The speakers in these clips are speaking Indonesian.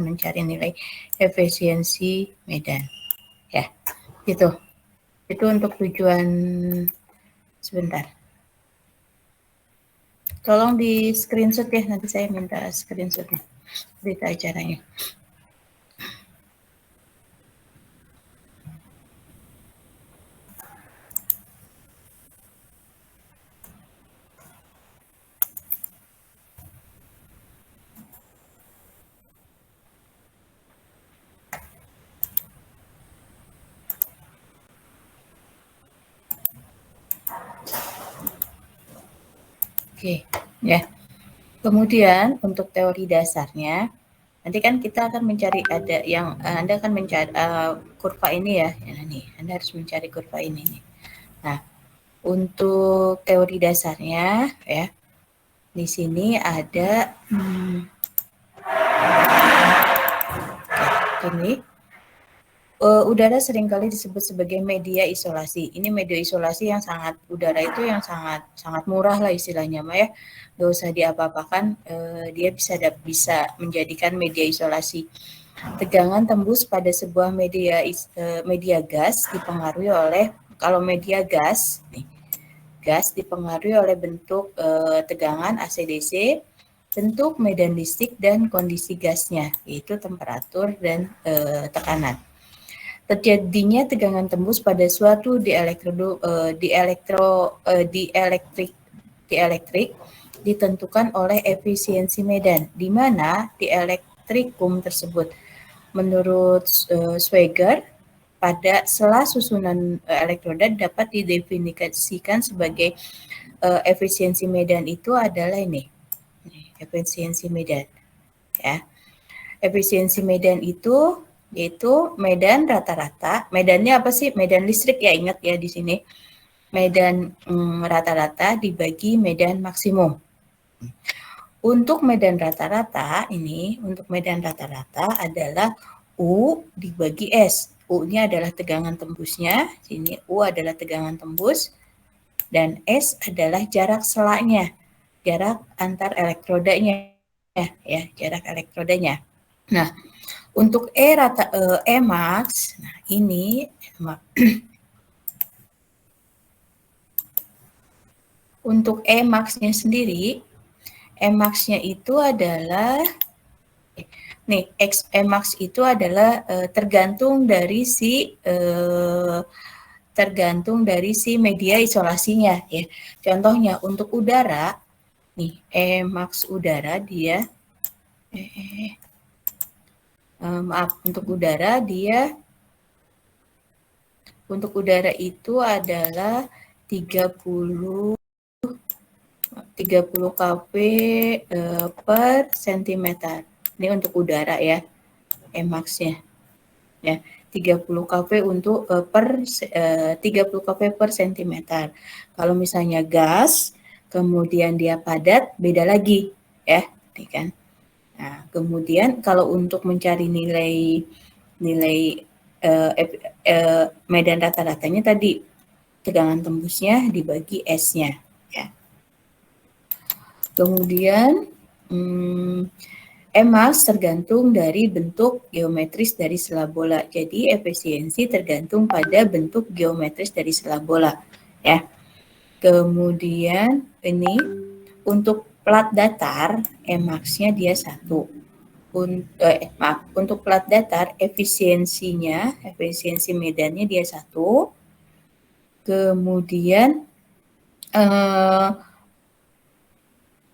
mencari nilai efisiensi medan. Ya, gitu. Itu untuk tujuan sebentar. Tolong di screenshot ya, nanti saya minta screenshotnya berita acaranya. Oke, ya. Kemudian untuk teori dasarnya, nanti kan kita akan mencari ada yang Anda akan mencari kurva ini ya, nih Anda harus mencari kurva ini nih. Nah, untuk teori dasarnya ya, di sini ada ini. Udara seringkali disebut sebagai media isolasi. Ini media isolasi yang udara itu yang sangat murah lah istilahnya, Mbak ya. Nggak usah diapa-apakan, dia bisa menjadikan media isolasi. Tegangan tembus pada sebuah media gas dipengaruhi oleh, kalau media gas, gas dipengaruhi oleh bentuk tegangan AC/DC, bentuk medan listrik dan kondisi gasnya, yaitu temperatur dan tekanan. Terjadinya tegangan tembus pada suatu dielektrik ditentukan oleh efisiensi medan, di mana dielektrikum tersebut, menurut Schwager, pada sela susunan elektroda dapat didefinisikan sebagai efisiensi medan itu adalah ini, efisiensi medan, ya. Efisiensi medan itu yaitu medan rata-rata. Medannya apa sih? Medan listrik ya, ingat ya di sini. Medan rata-rata dibagi medan maksimum. Untuk medan rata-rata untuk medan rata-rata adalah U dibagi S. U-nya adalah tegangan tembusnya, sini U adalah tegangan tembus, dan S adalah jarak selanya, jarak antar elektrodanya, ya, jarak elektrodanya. Nah, untuk Max, nah ini untuk Max-nya sendiri, Max-nya itu adalah Max itu adalah tergantung dari media isolasinya ya. Contohnya untuk udara, nih Max udara dia untuk udara itu adalah 30 kP per cm. Ini untuk udara ya, Max-nya. Ya, 30 kP untuk 30 kP per cm. Kalau misalnya gas, kemudian dia padat, beda lagi ya, kan. Nah, kemudian kalau untuk mencari nilai medan rata-ratanya tadi, tegangan tembusnya dibagi S-nya ya. Kemudian Max tergantung dari bentuk geometris dari sela bola. Jadi efisiensi tergantung pada bentuk geometris dari sela bola ya. Kemudian ini untuk plat datar, Max-nya dia 1. Untuk plat datar efisiensi medannya dia 1. Kemudian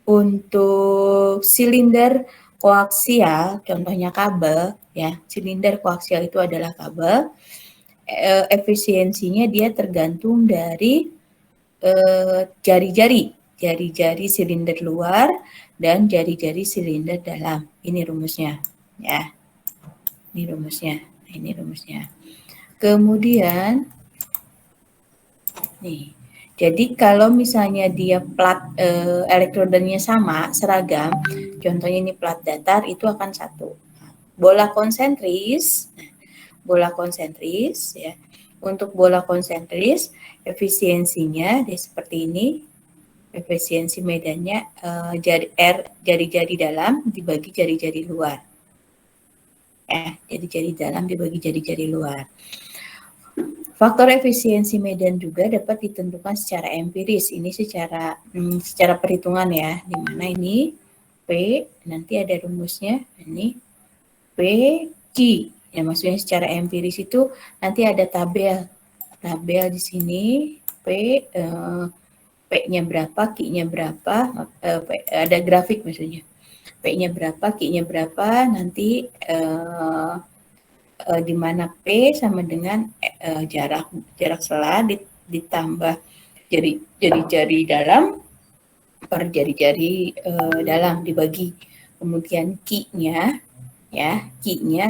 untuk silinder koaksial, contohnya kabel ya, silinder koaksial itu adalah kabel. Efisiensinya dia tergantung dari jari-jari silinder luar dan jari-jari silinder dalam. Ini rumusnya ya. Ini rumusnya. Kemudian nih, jadi kalau misalnya dia plat elektrodanya sama, seragam, contohnya ini plat datar, itu akan 1. Bola konsentris ya. Untuk bola konsentris, efisiensinya dia seperti ini. Efisiensi medannya jari-jari dalam dibagi jari-jari luar. ya. Jari-jari dalam dibagi jari-jari luar. Faktor efisiensi medan juga dapat ditentukan secara empiris. Ini secara perhitungan ya, di mana ini P, nanti ada rumusnya, ini P, Q. Ya, maksudnya secara empiris itu nanti ada tabel di sini, P-nya berapa, Q-nya berapa, ada grafik maksudnya. P-nya berapa, Q-nya berapa, nanti di mana P sama dengan jarak sela ditambah jari-jari dalam per jari-jari dalam dibagi. Kemudian Q-nya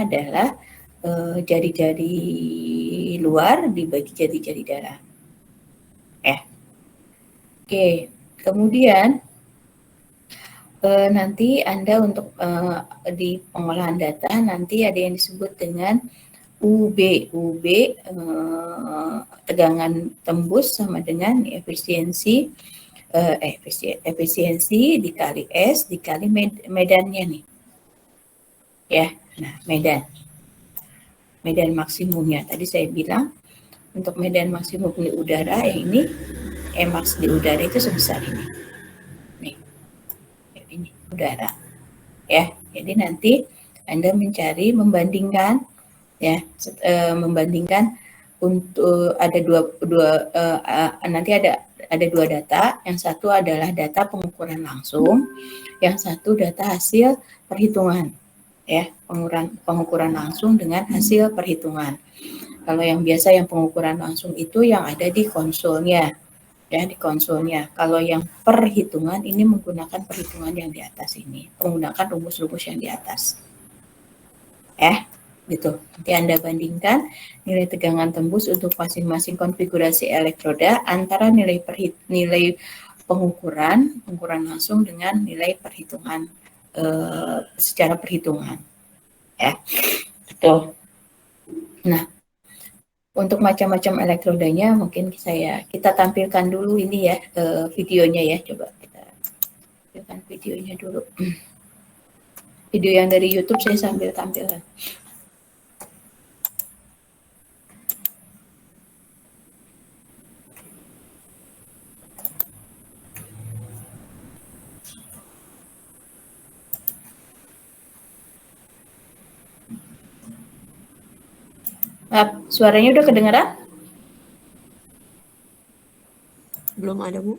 adalah jari-jari luar dibagi jari-jari dalam. Oke, kemudian nanti Anda untuk di pengolahan data nanti ada yang disebut dengan UB. Tegangan tembus sama dengan efisiensi dikali S dikali medannya nih. Ya, nah medan maksimumnya. Tadi saya bilang untuk medan maksimum di udara ini Max di udara itu sebesar ini. Nih. Ini udara. Ya, jadi nanti Anda membandingkan ya, membandingkan untuk ada nanti ada dua data. Yang satu adalah data pengukuran langsung, yang satu data hasil perhitungan. Ya, pengukuran langsung dengan hasil perhitungan. Kalau yang biasa yang pengukuran langsung itu yang ada di konsolnya. Ya, di konsolnya. Kalau yang perhitungan ini menggunakan perhitungan yang di atas ini, menggunakan rumus-rumus yang di atas. Gitu. Nanti Anda bandingkan nilai tegangan tembus untuk masing-masing konfigurasi elektroda antara nilai pengukuran langsung dengan nilai perhitungan secara perhitungan. Ya. Betul. Nah, untuk macam-macam elektrodanya mungkin kita tampilkan dulu ini ya videonya ya, coba kita tampilkan videonya dulu. Video yang dari YouTube saya sambil tampilkan. Suaranya udah kedengaran? Belum ada, Bu.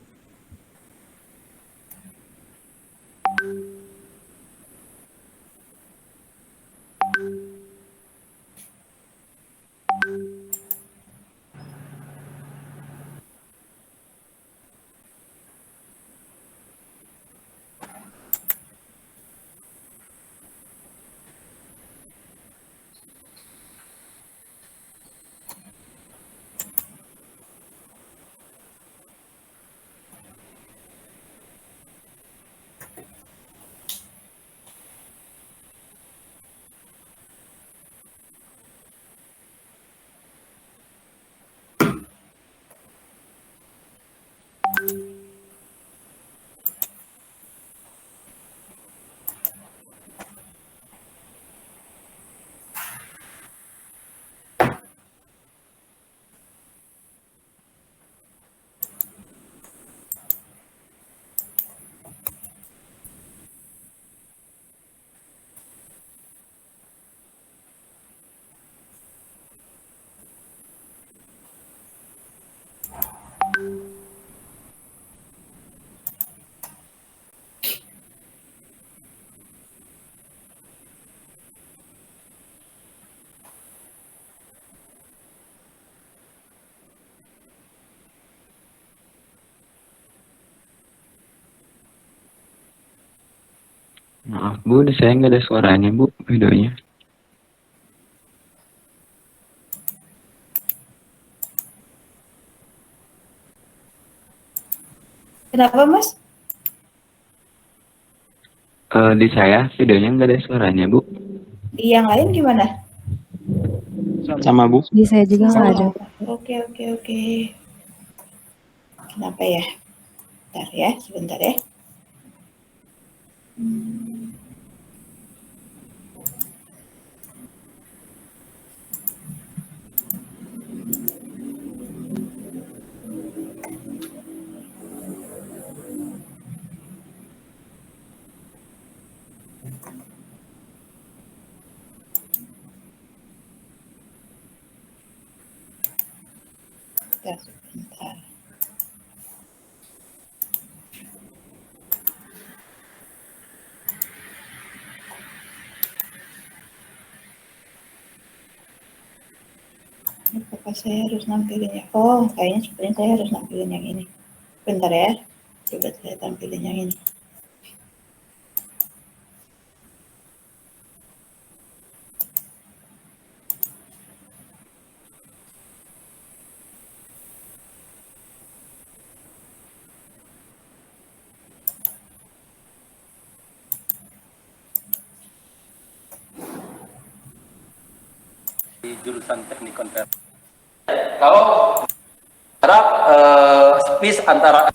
Maaf Bu, saya nggak ada suaranya Bu, videonya. Kenapa Mas? Di saya videonya nggak ada suaranya Bu. Di yang lain gimana? Sama Bu. Di saya juga nggak ada. Oke. Kenapa ya? Bentar ya, sebentar ya. sebentar. Apakah saya harus nampilinnya? Oh, kayaknya sebenarnya saya harus nampilin yang ini. Bentar ya, coba saya tampilin yang ini. Di jurusan teknik konversi. Kalau jarak space antara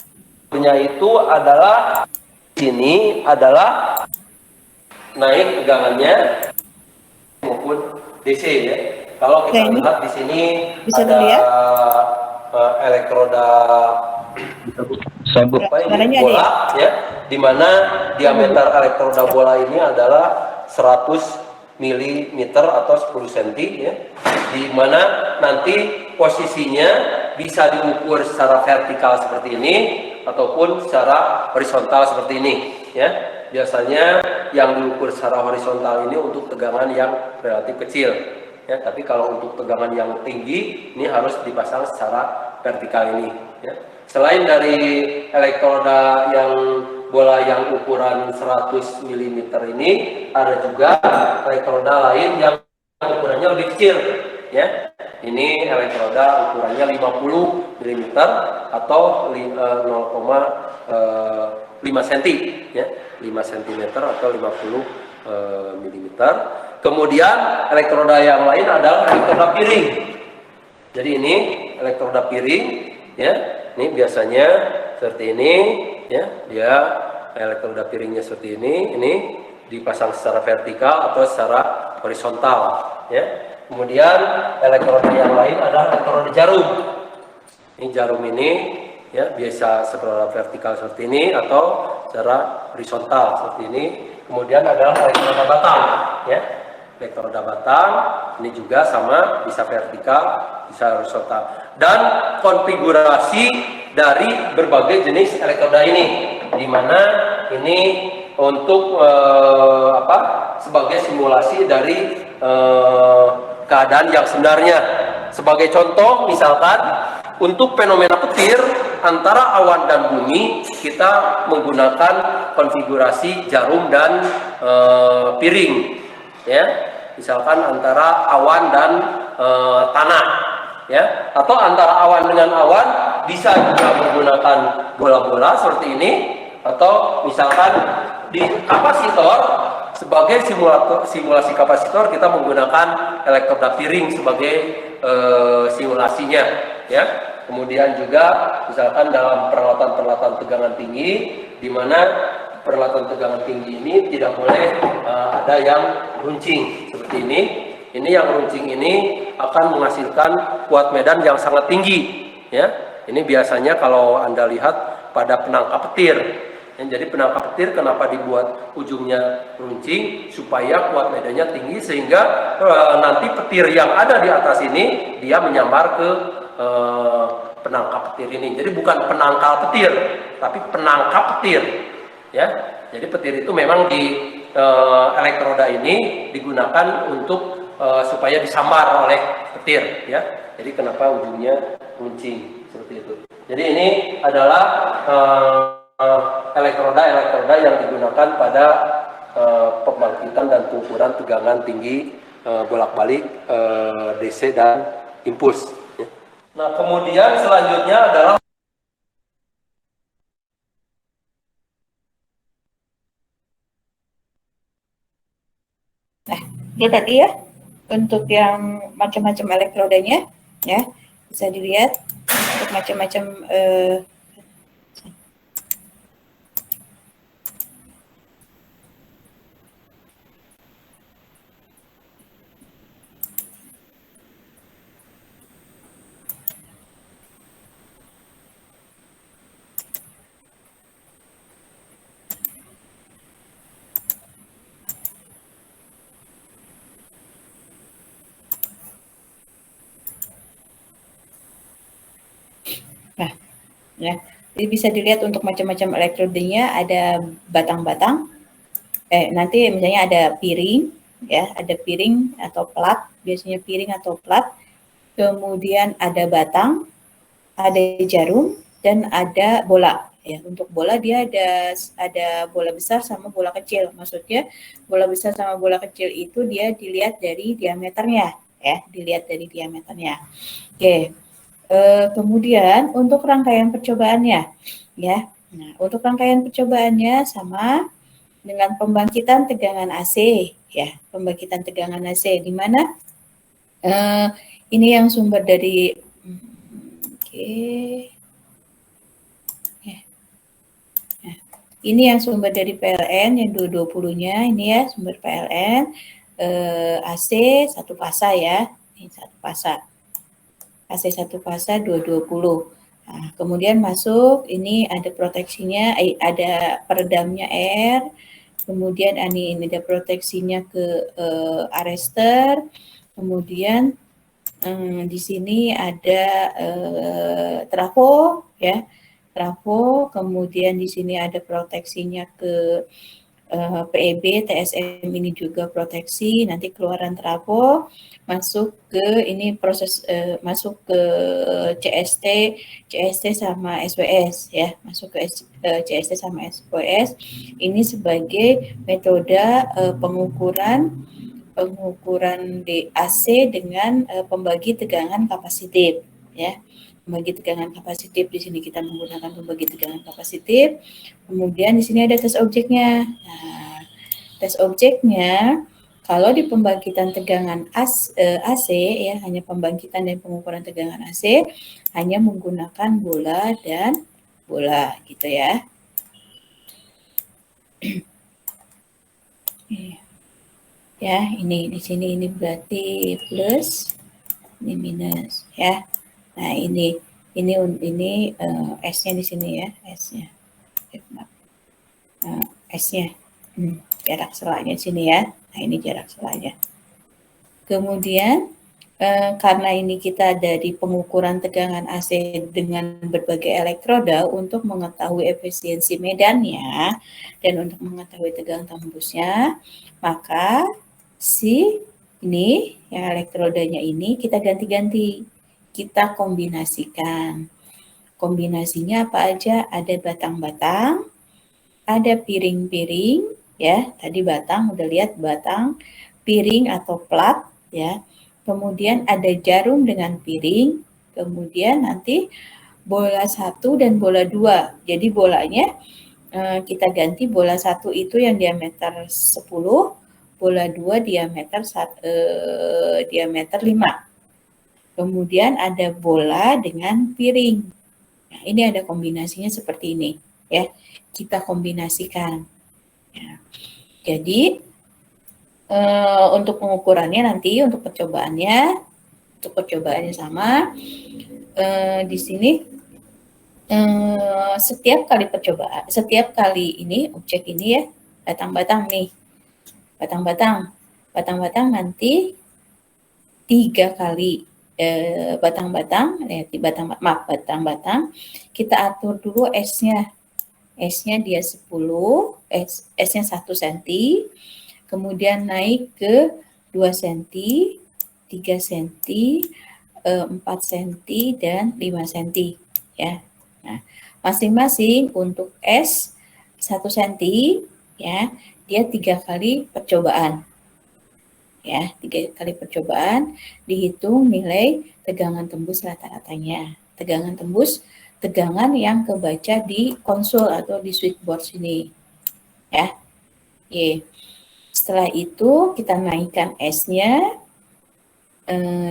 nya itu adalah di sini adalah naik tegangannya maupun DC ya. Kalau kita Oke, lihat di sini bisa ada dilihat? elektroda Bisa, Bu. Suaranya ada bola ya, di mana diameter elektroda bola ini adalah 100 mm atau 10 cm ya, di mana nanti posisinya bisa diukur secara vertikal seperti ini ataupun secara horizontal seperti ini ya. Biasanya yang diukur secara horizontal ini untuk tegangan yang relatif kecil ya, tapi kalau untuk tegangan yang tinggi ini harus dipasang secara vertikal ini ya. Selain dari elektroda yang bola yang ukuran 100 mm ini, ada juga elektroda lain yang ukurannya lebih kecil ya. Ini elektroda ukurannya 50 mm atau 0,5 cm ya, 5 cm atau 50 mm. Kemudian elektroda yang lain adalah elektroda piring. Jadi ini elektroda piring ya. Ini biasanya seperti ini ya, dia elektroda piringnya seperti ini dipasang secara vertikal atau secara horizontal ya. Kemudian elektroda yang lain adalah elektroda jarum. Ini jarum ini ya, biasa secara vertikal seperti ini atau secara horizontal seperti ini. Kemudian adalah elektroda batang ya. Elektroda batang ini juga sama, bisa vertikal, bisa horizontal. Dan konfigurasi dari berbagai jenis elektroda ini, di mana ini untuk sebagai simulasi dari keadaan yang sebenarnya. Sebagai contoh, misalkan untuk fenomena petir antara awan dan bumi, kita menggunakan konfigurasi jarum dan piring ya. Misalkan antara awan dan tanah ya, atau antara awan dengan awan, bisa juga menggunakan bola-bola seperti ini, atau misalkan di kapasitor sebagai simulasi kapasitor kita menggunakan elektroda piring sebagai simulasinya ya. Kemudian juga misalkan dalam peralatan-peralatan tegangan tinggi, di mana peralatan tegangan tinggi ini tidak boleh ada yang runcing seperti ini. Ini yang runcing ini akan menghasilkan kuat medan yang sangat tinggi ya. Ini biasanya kalau Anda lihat pada penangkap petir ya, jadi penangkap petir kenapa dibuat ujungnya runcing, supaya kuat medannya tinggi sehingga nanti petir yang ada di atas ini dia menyambar ke penangkap petir ini. Jadi bukan penangkal petir, tapi penangkap petir ya. Jadi petir itu memang di elektroda ini digunakan untuk supaya disambar oleh petir ya. Jadi kenapa ujungnya runcing seperti itu. Jadi ini adalah elektroda yang digunakan pada pembangkitan dan pengukuran tegangan tinggi bolak-balik DC dan impuls ya. Nah, kemudian selanjutnya adalah Ini tadi ya, untuk yang macam-macam elektrodanya ya, bisa dilihat untuk macam-macam Ya, jadi bisa dilihat untuk macam-macam elektrodenya ada batang-batang. Nanti misalnya ada piring, ya, ada piring atau plat, biasanya piring atau plat. Kemudian ada batang, ada jarum, dan ada bola. Ya, untuk bola dia ada bola besar sama bola kecil. Maksudnya bola besar sama bola kecil itu dia dilihat dari diameternya, ya, dilihat dari diameternya. Oke. Kemudian untuk rangkaian percobaannya, ya. Nah, untuk rangkaian percobaannya sama dengan pembangkitan tegangan AC, ya, pembangkitan tegangan AC di mana ini yang sumber dari ini yang sumber dari PLN yang 220-nya, ini ya sumber PLN, AC satu fasa ya, ini satu fasa, AC satu fasa 220. Nah, kemudian masuk, ini ada proteksinya, ada peredamnya air, kemudian ini ada proteksinya ke arrester, kemudian di sini ada trafo ya, trafo, kemudian di sini ada proteksinya ke PEB, TSM ini juga proteksi, nanti keluaran trafo masuk ke ini proses masuk ke CST sama SWS ya, masuk ke CST sama SWS ini sebagai metode pengukuran AC dengan pembagi tegangan kapasitif ya. Pembagi tegangan kapasitif di sini kita menggunakan pembagi tegangan kapasitif. Kemudian di sini ada tes objeknya. Nah, tes objeknya kalau di pembangkitan tegangan AC ya, hanya pembangkitan dan pengukuran tegangan AC hanya menggunakan bola dan bola gitu ya. Ya, ini di sini ini berarti plus, ini minus ya. Nah, ini S-nya di sini ya, S-nya. S-nya. Jarak selanya di sini ya. Nah, ini jarak selanya. Kemudian karena ini kita dari pengukuran tegangan AC dengan berbagai elektroda untuk mengetahui efisiensi medannya dan untuk mengetahui tegangan tembusnya, maka ini yang elektrodanya ini kita ganti-ganti, kita kombinasikan. Kombinasinya apa aja? Ada batang-batang, ada piring-piring, ya. Tadi batang, udah lihat batang, piring atau plat, ya. Kemudian ada jarum dengan piring, kemudian nanti bola 1 dan bola 2. Jadi bolanya kita ganti bola 1 itu yang diameter 10, bola 2 diameter 5. Kemudian ada bola dengan piring. Nah, ini ada kombinasinya seperti ini, ya. Kita kombinasikan. Ya. Jadi untuk pengukurannya nanti untuk percobaannya sama. Di sini setiap kali ini objek ini ya, batang-batang nih, batang-batang nanti 3 kali batang-batang kita atur dulu S-nya dia 10, S-nya 1 cm, kemudian naik ke 2 cm, 3 cm, 4 cm, dan 5 cm ya. Nah, masing-masing untuk S 1 cm ya, dia 3 kali percobaan. Ya, 3 kali percobaan dihitung nilai tegangan tembus rata-ratanya. Tegangan tembus, tegangan yang kebaca di konsol atau di switchboard sini. Ya. Oke. Setelah itu kita naikkan S-nya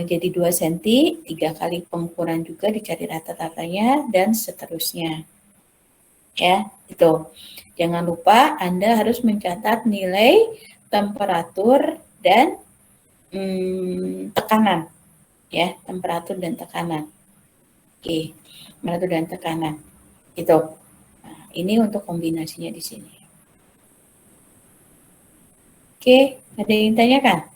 jadi 2 cm, 3 kali pengukuran juga dicari rata-ratanya dan seterusnya. Ya, itu. Jangan lupa Anda harus mencatat nilai temperatur dan tekanan, ya, temperatur dan tekanan. Oke, temperatur dan tekanan, itu. Nah, ini untuk kombinasinya di sini. Oke, ada yang tanyakan?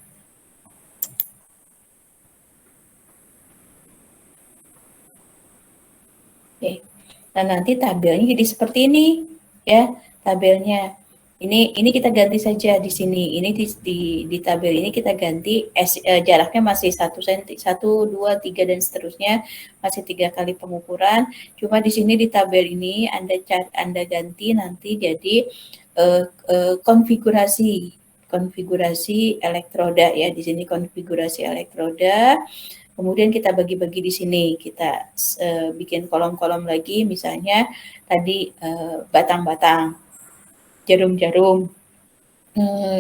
Oke, Nah, nanti tabelnya jadi seperti ini, ya, tabelnya. Ini kita ganti saja di sini. Ini di tabel ini kita ganti jaraknya masih 1 cm, 1, 2, 3 dan seterusnya, masih 3 kali pengukuran. Cuma di sini di tabel ini Anda ganti nanti jadi konfigurasi elektroda ya. Di sini konfigurasi elektroda. Kemudian kita bagi-bagi di sini, kita bikin kolom-kolom lagi, misalnya tadi batang-batang, jarum-jarum,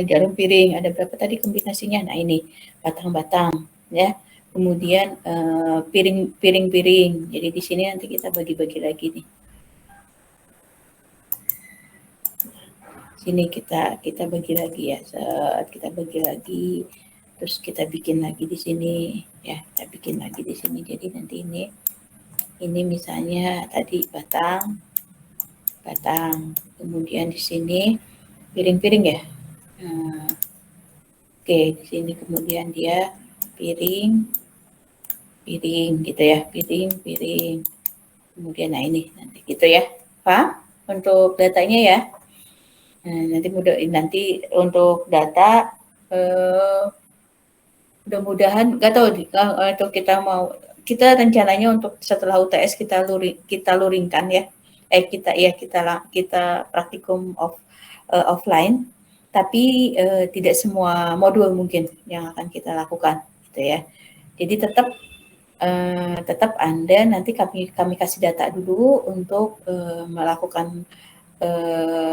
jarum piring, ada berapa tadi kombinasinya? Nah ini batang-batang, ya. Kemudian piring-piring. Jadi di sini nanti kita bagi-bagi lagi nih. Sini kita bagi lagi ya, kita bagi lagi. Terus kita bikin lagi di sini, ya, kita bikin lagi di sini. Jadi nanti ini misalnya tadi batang, kemudian di sini piring-piring ya. Oke, di sini kemudian dia piring gitu ya, piring. Kemudian nah ini nanti gitu ya, Pak, untuk datanya ya. Nah, nanti untuk data. Mudah-mudahan nggak tahu atau kita rencananya untuk setelah UTS kita luringkan ya, kita praktikum offline, tapi tidak semua modul mungkin yang akan kita lakukan gitu ya. Jadi tetap Anda nanti kami kasih data dulu untuk melakukan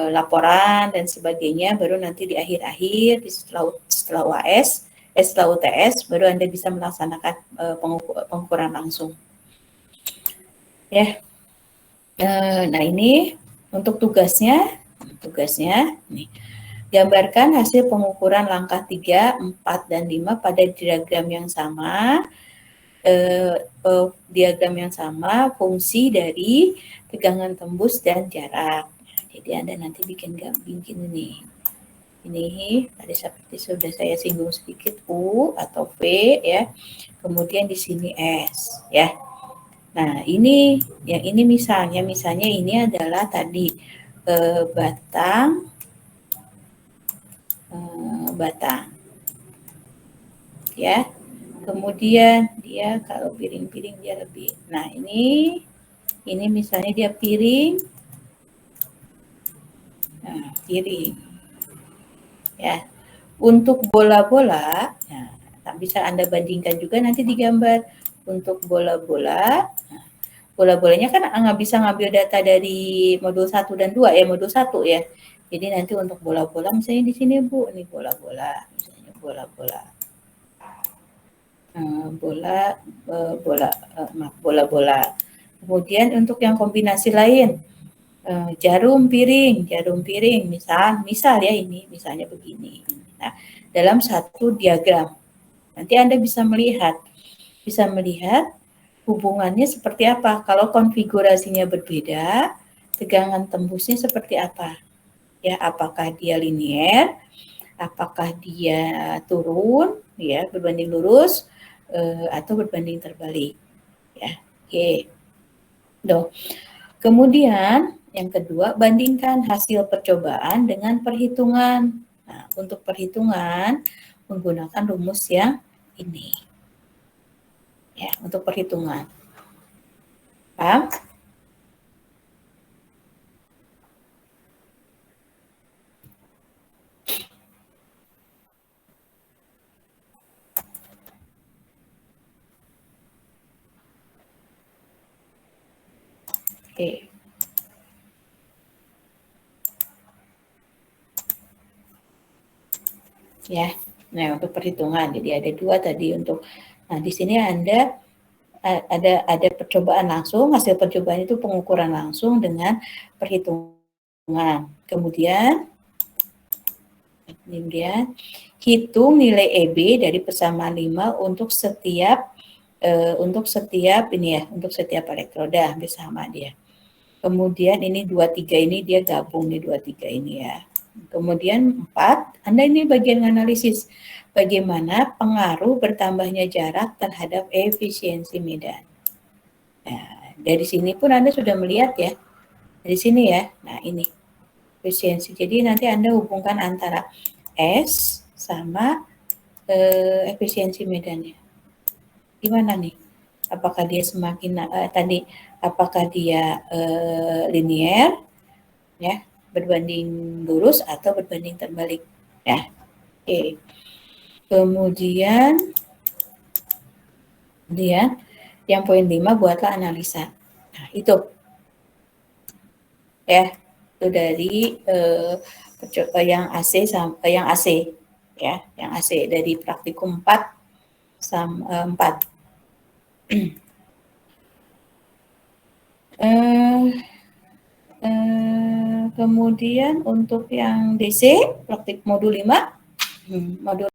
laporan dan sebagainya, baru nanti di akhir-akhir setelah UAS. Setelah UTS baru Anda bisa melaksanakan pengukuran langsung. Ya. Nah ini untuk tugasnya nih. Gambarkan hasil pengukuran langkah 3, 4, dan 5 pada diagram yang sama. Diagram yang sama, fungsi dari tegangan tembus dan jarak. Jadi Anda nanti bikin ini. Ini tadi seperti sudah saya singgung sedikit, U atau V ya. Kemudian di sini S ya. Nah, ini misalnya ini adalah tadi batang ya. Kemudian dia kalau piring-piring dia lebih. Nah, ini misalnya dia piring. Nah, piring. Ya, untuk bola-bola, nah, bisa Anda bandingkan juga nanti di gambar. Untuk bola-bola, nah, bola-bolanya kan nggak bisa ngambil data dari modul 1 dan 2 ya, modul 1 ya. Jadi nanti untuk bola-bola misalnya di sini Bu, ini bola-bola, misalnya bola-bola. Kemudian untuk yang kombinasi lain, jarum piring, misal ya ini, misalnya begini. Nah, dalam satu diagram, nanti Anda bisa melihat hubungannya seperti apa. Kalau konfigurasinya berbeda, tegangan tembusnya seperti apa? Ya, apakah dia linier, apakah dia turun, ya, berbanding lurus, atau berbanding terbalik. Ya, oke. Kemudian yang kedua, bandingkan hasil percobaan dengan perhitungan. Nah, untuk perhitungan menggunakan rumus yang ini. Ya, untuk perhitungan. Paham? Oke. Ya, nah untuk perhitungan, jadi ada 2 tadi untuk, nah di sini Anda ada percobaan langsung, hasil percobaan itu pengukuran langsung dengan perhitungan. Kemudian hitung nilai EB dari persamaan 5 untuk setiap elektroda, hampir sama dia. Kemudian ini 23 ini dia gabung nih 23 ini ya. Kemudian 4, Anda ini bagian analisis bagaimana pengaruh bertambahnya jarak terhadap efisiensi medan. Nah, Dari sini pun Anda sudah melihat ya. Dari sini ya. Nah, ini efisiensi. Jadi nanti Anda hubungkan antara S sama efisiensi medannya. Gimana nih? Apakah dia semakin apakah dia linier ya, berbanding lurus atau berbanding terbalik ya. Oke. Kemudian yang poin 5 buatlah analisa. Nah, itu ya, itu dari yang AC sampai yang AC ya, yang AC dari praktikum 4 sampai 4. Kemudian untuk yang DC praktik modul 5 modul